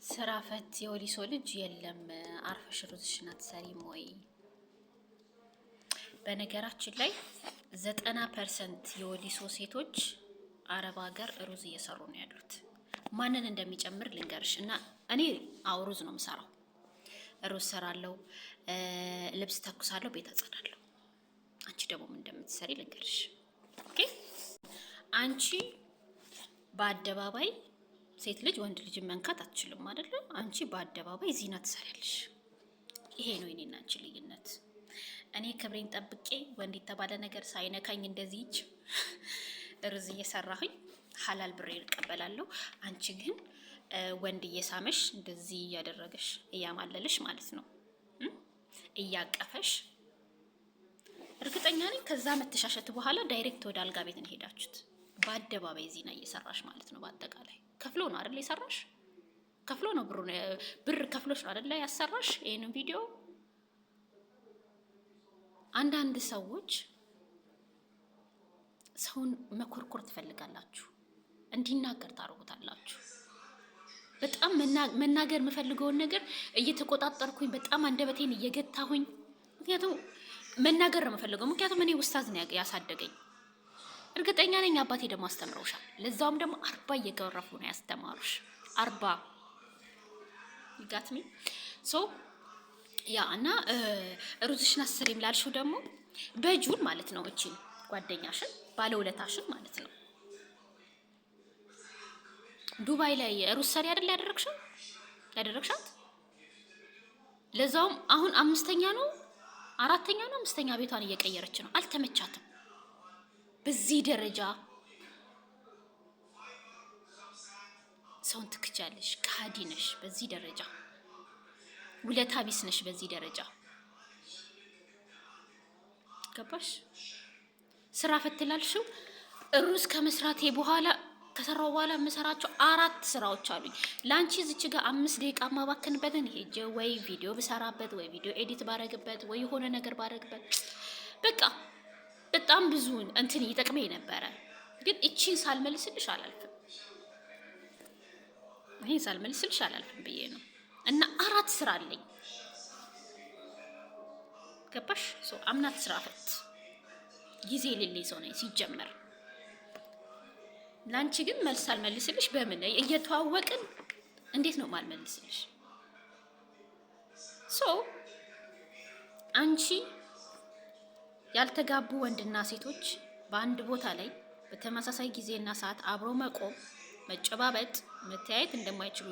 ስራ ፈት የወሊሶ ልጅ የለም። አርፈሽ ሩዝሽን አትሰሪም ወይ? በነገራችን ላይ 90% የወሊሶ ሴቶች አረብ ሀገር ሩዝ እየሰሩ ነው ያሉት። ማንን እንደሚጨምር ልንገርሽ እና እኔ ሩዝ ነው የምሰራው። ሩዝ ሰራለሁ፣ ልብስ ተኩሳለሁ፣ ቤት አጸዳለሁ። አንቺ ደግሞ ምን እንደምትሰሪ ልንገርሽ። ኦኬ? አንቺ በአደባባይ ሴት ልጅ ወንድ ልጅ መንካት አትችልም አይደለ? አንቺ በአደባባይ ዚና ትሰሪያለሽ። ይሄ ነው የኔና አንቺ ልዩነት። እኔ ክብሬን ጠብቄ ወንድ የተባለ ነገር ሳይነካኝ እንደዚህ ሩዝ እየሰራሁኝ ሐላል ብሬን እቀበላለሁ። አንቺ ግን ወንድ እየሳመሽ እንደዚህ እያደረገሽ እያማለለሽ ማለት ነው፣ እያቀፈሽ። እርግጠኛ ነኝ ከዛ መተሻሸት በኋላ ዳይሬክት ወደ አልጋ ቤት ነው ሄዳችሁት። በአደባባይ ዚና እየሰራሽ ማለት ነው። በአጠቃላይ ከፍሎ ነው አይደል የሰራሽ? ከፍሎ ነው ብር ከፍሎሽ ነው አይደል ያሰራሽ ይሄንን ቪዲዮ። አንዳንድ ሰዎች ሰውን መኮርኮር ትፈልጋላችሁ፣ እንዲናገር ታደርጉታላችሁ። በጣም መናገር የምፈልገውን ነገር እየተቆጣጠርኩኝ በጣም አንደበቴን እየገታሁኝ፣ ምክንያቱም መናገር ነው የምፈልገው። ምክንያቱም እኔ ኡስታዝ ነው ያሳደገኝ። እርግጠኛ ነኝ አባቴ ደግሞ አስተምረውሻል። ለዛውም ደግሞ 40 እየገረፉ ነው ያስተማሩሽ። 40 ይጋትሚ ሶ ያ እና ሩዝሽን አስሪም ላልሽው ደግሞ በጁን ማለት ነው። እቺ ጓደኛሽን ባለውለታሽን ማለት ነው ዱባይ ላይ ሩዝ ሰሪ አይደል ያደረግሻት። ለዛውም አሁን 5ኛ ነው 4ኛ ነው 5ኛ ቤቷን እየቀየረች ነው። አልተመቻትም። በዚህ ደረጃ ሰውን ትክቻለሽ፣ ከሃዲ ነሽ። በዚህ ደረጃ ውለታ ቢስ ነሽ። በዚህ ደረጃ ገባሽ? ስራ ፈትላልሽው ሩዝ ከመስራቴ በኋላ ከሰራው በኋላ የምሰራቸው 4 ስራዎች አሉኝ። ላንቺ እዚች ጋር 5 ደቂቃ ማባከንበትን ሄጄ ወይ ቪዲዮ ብሰራበት ወይ ቪዲዮ ኤዲት ባረግበት ወይ የሆነ ነገር ባረግበት በቃ በጣም ብዙ እንትን ይጠቅመኝ ነበረ። ግን እቺን ሳልመልስልሽ አላልፍም። ይሄን ሳልመልስልሽ አላልፍም ብዬ ነው። እና 4 ስራ አለኝ። ገባሽ? አምናት ስራ ፈት ጊዜ የሌለኝ ሰው ነኝ ሲጀመር። ላንቺ ግን መልስ አልመልስልሽ። በምን እየተዋወቅን እንዴት ነው ማልመልስልሽ? አንቺ ያልተጋቡ ወንድና ሴቶች በአንድ ቦታ ላይ በተመሳሳይ ጊዜና ሰዓት አብሮ መቆም፣ መጨባበጥ፣ መተያየት እንደማይችሉ